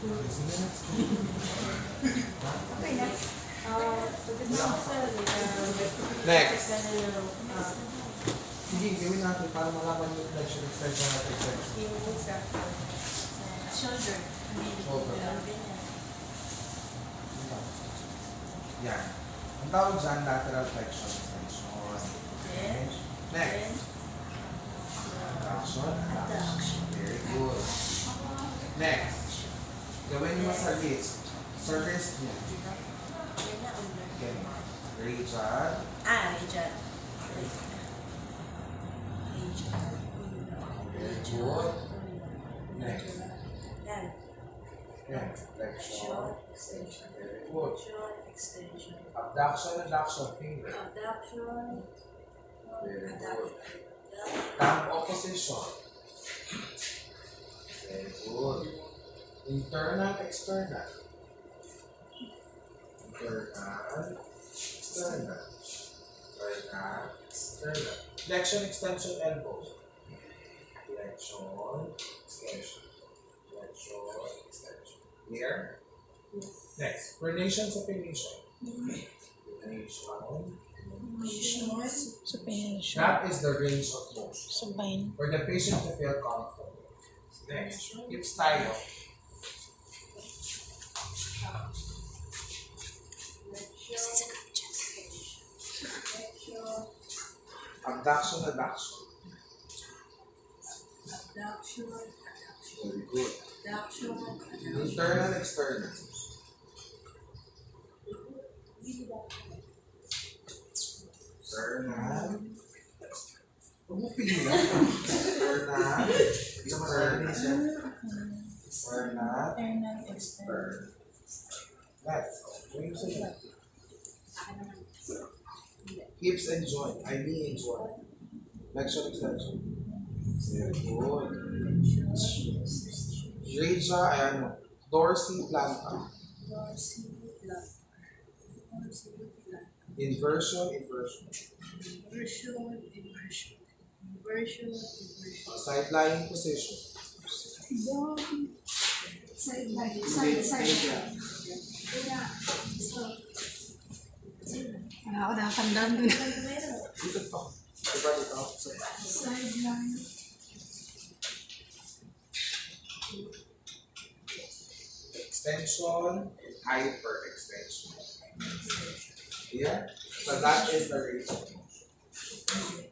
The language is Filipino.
Okay na. Next. Sige, gawin natin para malaman yung flexion, extension at extension. Shoulder. Yan. Ang tawag dyan, lateral flexion, extension. Okay. Next. Adduction. Very good. Next. Gawin mo sa wrist. Sa wrist niya. Okay. Rachel. Rachel. Very good. Next. Yan. Yan. Flexion. Extension. Very good. Extension. Abduction, adduction, finger. Abduction. Very good. Thumb opposition. Very good. Internal, external. Internal, external. Internal, external. Flexion, extension, elbow. Flexion, extension. Flexion, extension. Here. Next, pronation, supination. Pronation. Supination. That is the range of motion. Supine. For the patient to feel comfortable. Next, hips tie up. Abduction, adduction. Very good. Internal, external. Internal. Huwag mo pigilan. Internal. External. Internal. Internal, external. Left. Hips and joint. I knee and joint. Flexion, extension. Very good. Reja, ayan. Dorsiplantar. Inversion, inversion. Side lying position. Wala ako nakakandaan dun. Dito to. Diba dito? Extension, hyperextension. Here. So that is the range of motion.